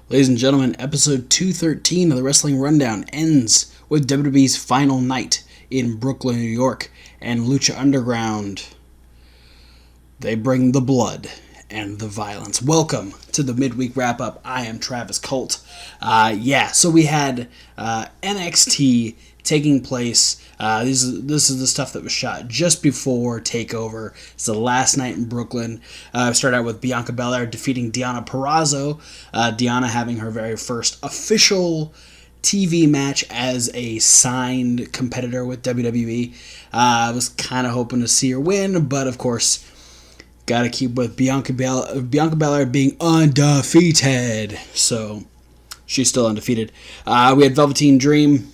Ladies and gentlemen, episode 213 of the Wrestling Rundown ends with WWE's final night in Brooklyn, New York, and Lucha Underground. They bring the blood and the violence. Welcome to the midweek wrap-up. I am Travis Colt. So we had NXT taking place. This is the stuff that was shot just before TakeOver. It's the last night in Brooklyn. Started out with Bianca Belair defeating Deonna Purrazzo. Deonna having her very first official TV match as a signed competitor with WWE. I was kind of hoping to see her win, but of course, got to keep with Bianca Belair being undefeated. So she's still undefeated. We had Velveteen Dream.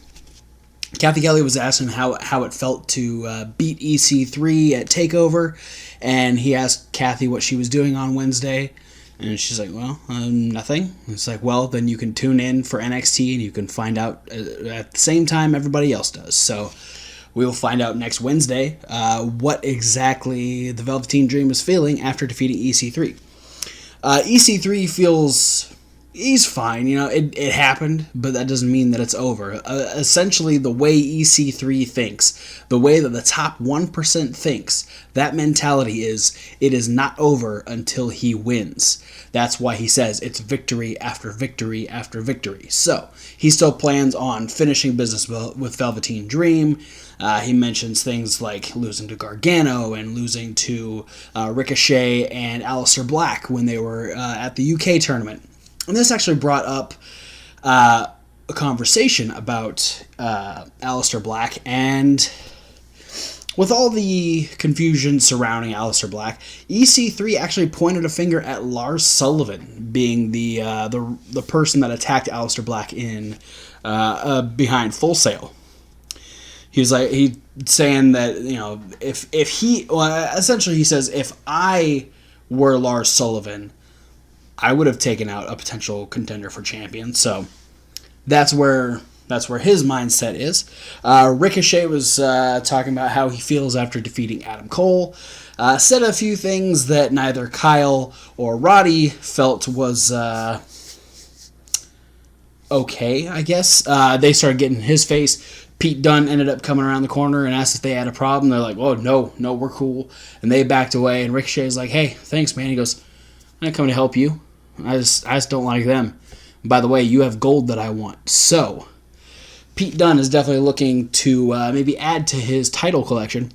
Kathy Kelly was asking how it felt to beat EC3 at TakeOver, and he asked Kathy what she was doing on Wednesday, and she's like, well, nothing. And it's like, well, then you can tune in for NXT, and you can find out at the same time everybody else does. So we will find out next Wednesday what exactly the Velveteen Dream is feeling after defeating EC3. EC3 feels... he's fine, it happened, but that doesn't mean that it's over. Essentially, the way EC3 thinks, the way that the top 1% thinks, that mentality is, it is not over until he wins. That's why he says it's victory after victory after victory. So, he still plans on finishing business with Velveteen Dream. He mentions things like losing to Gargano and losing to Ricochet and Aleister Black when they were at the UK tournament. And this actually brought up a conversation about Aleister Black, and with all the confusion surrounding Aleister Black, EC3 actually pointed a finger at Lars Sullivan being the person that attacked Aleister Black in behind Full Sail. He's saying that essentially he says if I were Lars Sullivan, I would have taken out a potential contender for champion. So that's where his mindset is. Ricochet was talking about how he feels after defeating Adam Cole. Said a few things that neither Kyle or Roddy felt was okay, I guess. They started getting in his face. Pete Dunne ended up coming around the corner and asked if they had a problem. They're like, oh, no, we're cool. And they backed away, and Ricochet's like, hey, thanks, man. He goes, I'm not coming to help you. I just don't like them. And by the way, you have gold that I want. So, Pete Dunne is definitely looking to maybe add to his title collection.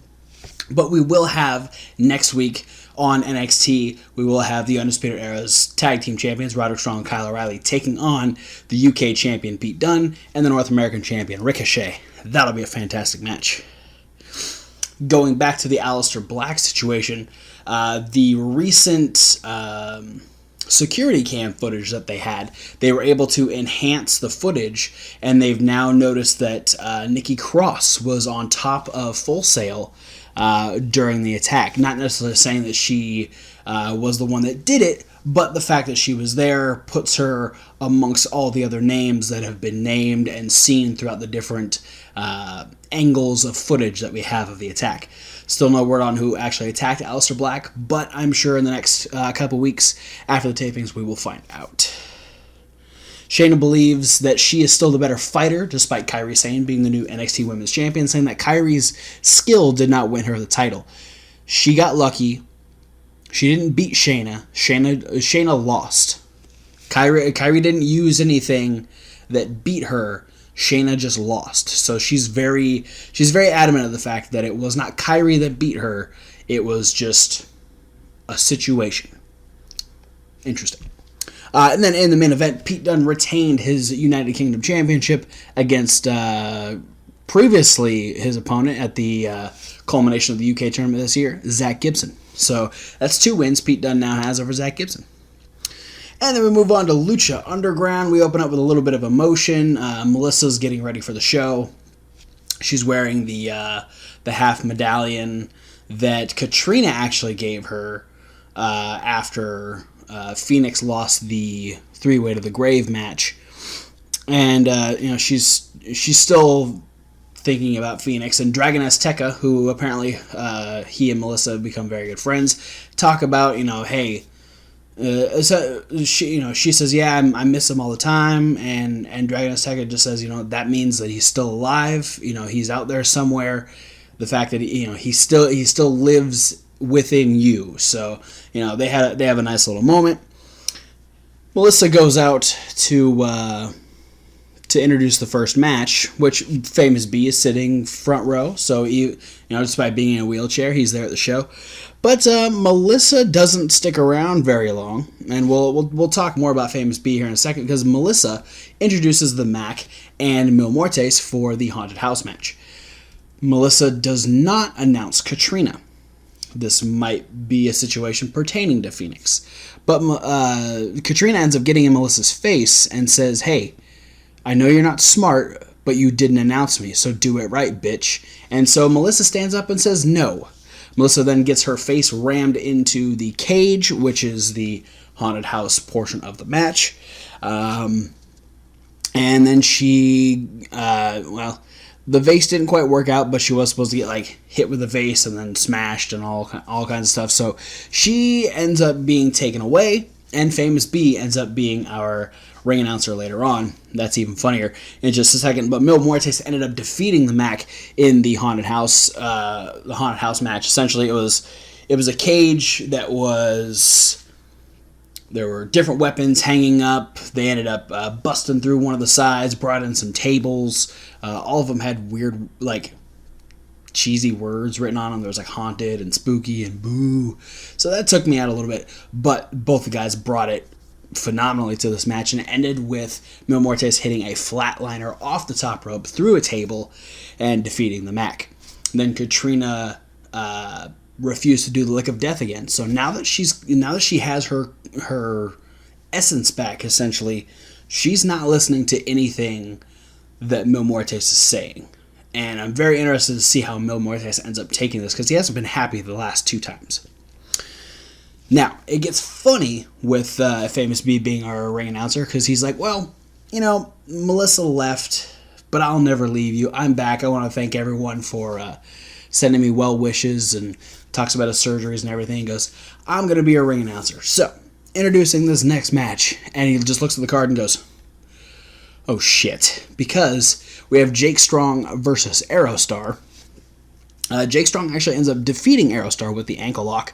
But we will have next week on NXT, we will have the Undisputed Era's tag team champions, Roderick Strong and Kyle O'Reilly, taking on the UK champion Pete Dunne and the North American champion Ricochet. That'll be a fantastic match. Going back to the Aleister Black situation, the recent security cam footage that they were able to enhance the footage, and they've now noticed that Nikki Cross was on top of Full Sail during the attack. Not necessarily saying that she was the one that did it, but the fact that she was there puts her amongst all the other names that have been named and seen throughout the different angles of footage that we have of the attack. Still no word on who actually attacked Aleister Black, but I'm sure in the next couple weeks after the tapings we will find out. Shayna believes that she is still the better fighter, despite Kairi Sane being the new NXT Women's Champion, saying that Kairi's skill did not win her the title. She got lucky. She didn't beat Shayna. Shayna lost. Kairi didn't use anything that beat her. Shayna just lost. So she's very adamant of the fact that it was not Kairi that beat her. It was just a situation. Interesting. And then in the main event, Pete Dunne retained his United Kingdom Championship against previously his opponent at the culmination of the UK tournament this year, Zack Gibson. So that's 2 wins Pete Dunne now has over Zack Gibson. And then we move on to Lucha Underground. We open up with a little bit of emotion. Melissa's getting ready for the show. She's wearing the half medallion that Katrina actually gave her after Phoenix lost the 3-way to the grave match. And she's still thinking about Phoenix. And Dragon Azteca, who apparently he and Melissa have become very good friends, talk about, hey, So she says, yeah, I miss him all the time, and Dragon Azteca just says, that means that he's still alive. He's out there somewhere. The fact that he still lives within you. So they have a nice little moment. Melissa goes out to introduce the first match, which Famous B is sitting front row. So despite being in a wheelchair, he's there at the show. But Melissa doesn't stick around very long, and we'll talk more about Famous B here in a second, because Melissa introduces the Mac and Mil Muertes for the Haunted House match. Melissa does not announce Katrina. This might be a situation pertaining to Phoenix. But Katrina ends up getting in Melissa's face and says, hey, I know you're not smart, but you didn't announce me, so do it right, bitch. And so Melissa stands up and says no. Melissa then gets her face rammed into the cage, which is the haunted house portion of the match. And then she, the vase didn't quite work out, but she was supposed to get hit with the vase and then smashed and all kinds of stuff. So she ends up being taken away, and Famous B ends up being our ring announcer later on. That's even funnier in just a second. But Mil Muertes ended up defeating the Mac in the haunted house match. Essentially, it was a cage that there were different weapons hanging up. They ended up busting through one of the sides, brought in some tables. All of them had weird, cheesy words written on them. There was haunted and spooky and boo. So that took me out a little bit. But both the guys brought it phenomenally to this match, and it ended with Mil Muertes hitting a flatliner off the top rope through a table and defeating the Mac. Then Katrina refused to do the lick of death again. So now that she has her essence back, essentially, she's not listening to anything that Mil Muertes is saying. And I'm very interested to see how Mil Muertes ends up taking this, because he hasn't been happy the last two times. Now, it gets funny with Famous B being our ring announcer, because he's like, well, Melissa left, but I'll never leave you. I'm back. I want to thank everyone for sending me well wishes, and talks about his surgeries and everything. He goes, I'm going to be a ring announcer. So, introducing this next match, and he just looks at the card and goes, oh shit, because we have Jake Strong versus Aerostar. Jake Strong actually ends up defeating Aerostar with the ankle lock.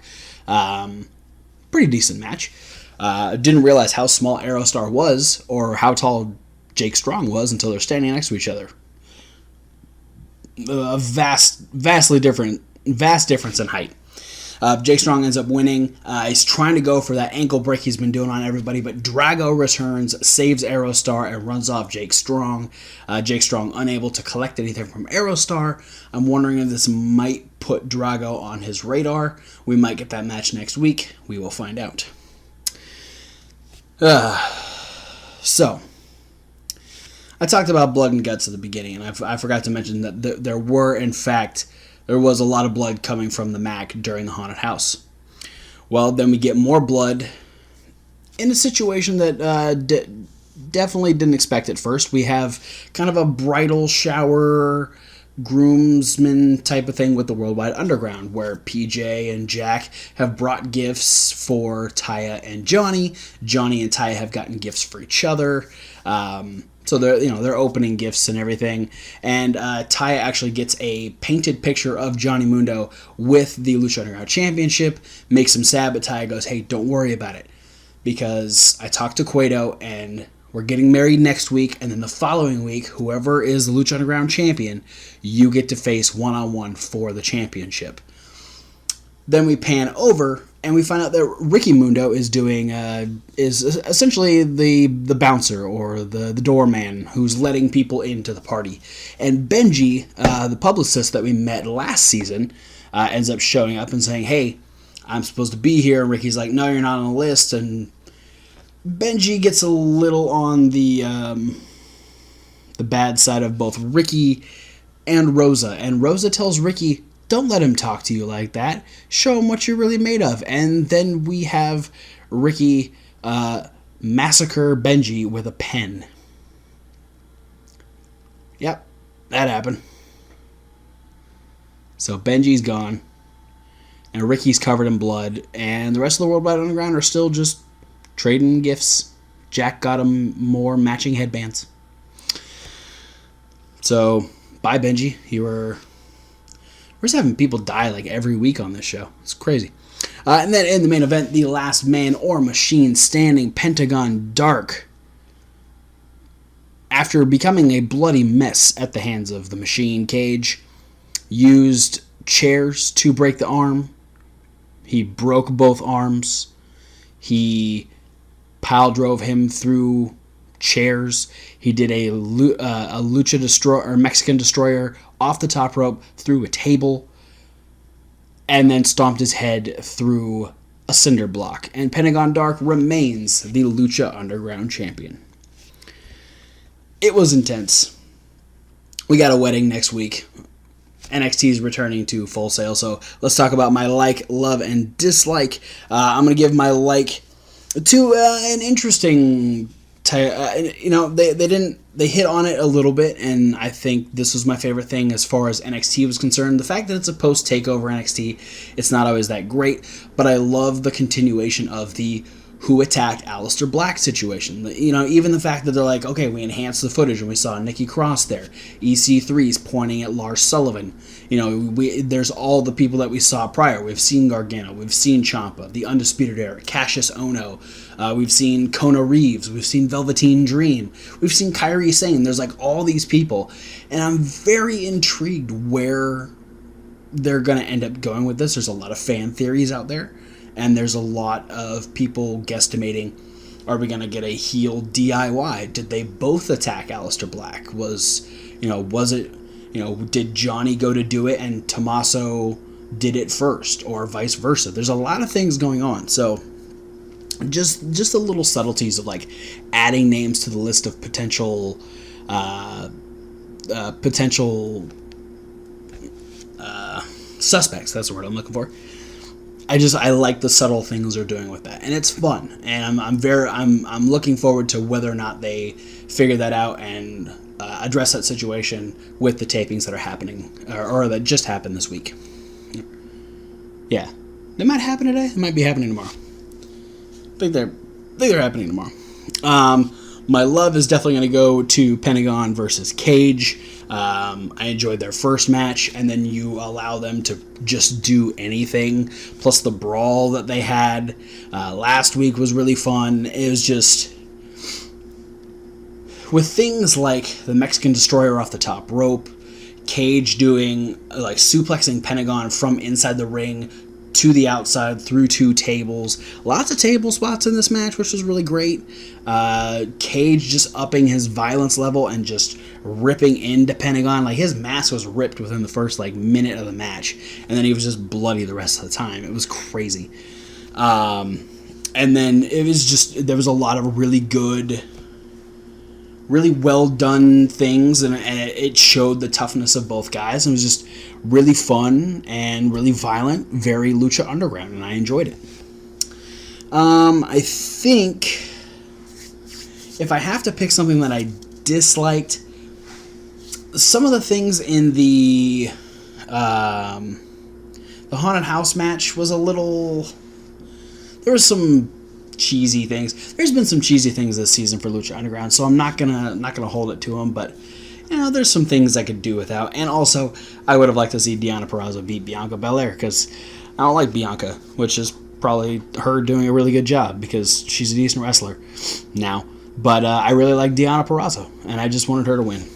Pretty decent match. Didn't realize how small Aerostar was, or how tall Jake Strong was, until they're standing next to each other. A vast difference in height. Jake Strong ends up winning. He's trying to go for that ankle break he's been doing on everybody, but Drago returns, saves Aerostar, and runs off Jake Strong. Jake Strong unable to collect anything from Aerostar. I'm wondering if this might put Drago on his radar. We might get that match next week. We will find out. So, I talked about blood and guts at the beginning, and I forgot to mention that there was a lot of blood coming from the Mac during the haunted house. Well, then we get more blood in a situation that definitely didn't expect at first. We have kind of a bridal shower groomsman type of thing with the Worldwide Underground, where PJ and Jack have brought gifts for Taya and Johnny. Johnny and Taya have gotten gifts for each other. So they're opening gifts and everything. And Taya actually gets a painted picture of Johnny Mundo with the Lucha Underground Championship. Makes him sad, but Taya goes, hey, don't worry about it, because I talked to Cueto and we're getting married next week, and then the following week, whoever is the Lucha Underground champion, you get to face one-on-one for the championship. Then we pan over, and we find out that Ricky Mundo is is essentially the bouncer, or the doorman, who's letting people into the party. And Benji, the publicist that we met last season, ends up showing up and saying, hey, I'm supposed to be here. And Ricky's like, no, you're not on the list. And Benji gets a little on the bad side of both Ricky and Rosa. And Rosa tells Ricky, don't let him talk to you like that. Show him what you're really made of. And then we have Ricky massacre Benji with a pen. Yep, that happened. So Benji's gone, and Ricky's covered in blood, and the rest of the Worldwide Underground are still just trading gifts. Jack got him more matching headbands. So, bye Benji. We're just having people die like every week on this show. It's crazy. And then in the main event, the last man or machine standing, Pentagon Dark, after becoming a bloody mess at the hands of the Machine Cage, used chairs to break the arm. He broke both arms. He pile drove him through chairs. He did a Lucha Destroyer or Mexican Destroyer off the top rope through a table, and then stomped his head through a cinder block. And Pentagon Dark remains the Lucha Underground champion. It was intense. We got a wedding next week. NXT is returning to Full Sail, so let's talk about my like, love, and dislike. I'm going to give my like to an interesting they hit on it a little bit, and I think this was my favorite thing as far as NXT was concerned. The fact that it's a post-takeover NXT, it's not always that great, but I love the continuation of the who attacked Aleister Black situation. Even the fact that they're like, okay, we enhanced the footage and we saw Nikki Cross there. EC3's pointing at Lars Sullivan. There's all the people that we saw prior. We've seen Gargano. We've seen Ciampa, the Undisputed Era, Cassius Ohno. We've seen Kona Reeves. We've seen Velveteen Dream. We've seen Kairi Sane. There's like all these people. And I'm very intrigued where they're going to end up going with this. There's a lot of fan theories out there. And there's a lot of people guesstimating, are we going to get a heel DIY? Did they both attack Aleister Black? Did Johnny go to do it and Tommaso did it first, or vice versa? There's a lot of things going on. So just the little subtleties of like adding names to the list of potential suspects. That's the word I'm looking for. I like the subtle things they're doing with that, and it's fun. And I'm looking forward to whether or not they figure that out and address that situation with the tapings that are happening or that just happened this week. Yeah, they might happen today. It might be happening tomorrow. I think they're happening tomorrow. My love is definitely going to go to Pentagon versus Cage. I enjoyed their first match, and then you allow them to just do anything. Plus the brawl that they had last week was really fun. It was just, with things like the Mexican Destroyer off the top rope, Cage doing like suplexing Pentagon from inside the ring to the outside through two tables. Lots of table spots in this match, which was really great. Cage just upping his violence level and just ripping into Pentagon. Like, his mask was ripped within the first minute of the match, and then he was just bloody the rest of the time. It was crazy. And then it was just, there was a lot of really good, really well done things, and it showed the toughness of both guys. It was just really fun and really violent, very Lucha Underground, and I enjoyed it. I think if I have to pick something that I disliked, some of the things in the haunted house match was a little, there was some cheesy things. There's been some cheesy things this season for Lucha Underground, so I'm not gonna hold it to them, but there's some things I could do without. And also, I would have liked to see Deonna Purrazzo beat Bianca Belair, because I don't like Bianca, which is probably her doing a really good job because she's a decent wrestler now. But I really like Deonna Purrazzo, and I just wanted her to win.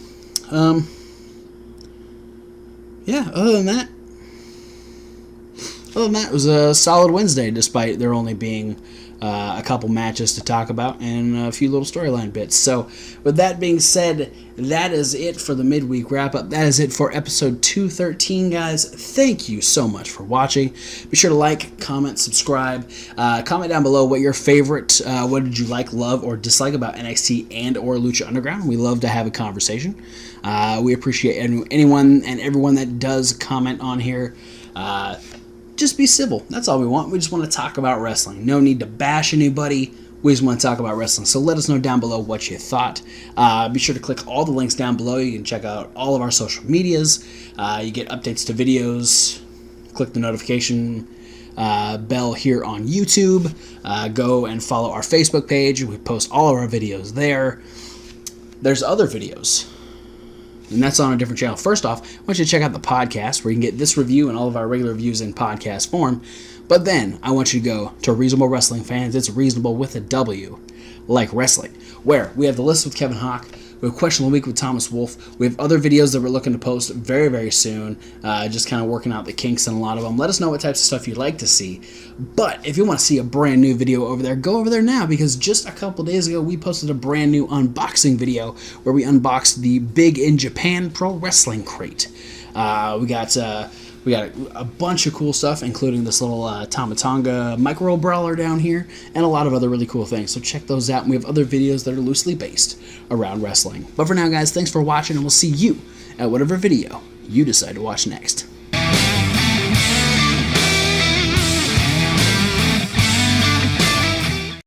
Other than that, it was a solid Wednesday, despite there only being a couple matches to talk about and a few little storyline bits. So, with that being said, that is it for the midweek wrap-up. That is it for episode 213, guys. Thank you so much for watching. Be sure to like, comment, subscribe. Comment down below what your favorite, what did you like, love, or dislike about NXT and or Lucha Underground. We love to have a conversation. We appreciate anyone and everyone that does comment on here. Just be civil. That's all we want. We just want to talk about wrestling. No need to bash anybody. We just want to talk about wrestling. So let us know down below what you thought. Be sure to click all the links down below. You can check out all of our social medias. You get updates to videos. Click the notification bell here on YouTube. Go and follow our Facebook page. We post all of our videos there. There's other videos, and that's on a different channel. First off, I want you to check out the podcast where you can get this review and all of our regular reviews in podcast form. But then I want you to go to Reasonable Wrestling Fans. It's reasonable with a W, like wrestling, where we have the list with Kevin Hawk. We have Question of the Week with Thomas Wolfe. We have other videos that we're looking to post very, very soon. Just kind of working out the kinks in a lot of them. Let us know what types of stuff you'd like to see. But if you want to see a brand new video over there, go over there now, because just a couple days ago we posted a brand new unboxing video where we unboxed the Big in Japan Pro Wrestling crate. We got a bunch of cool stuff, including this little Tamatonga micro brawler down here, and a lot of other really cool things. So check those out, and we have other videos that are loosely based around wrestling. But for now, guys, thanks for watching, and we'll see you at whatever video you decide to watch next.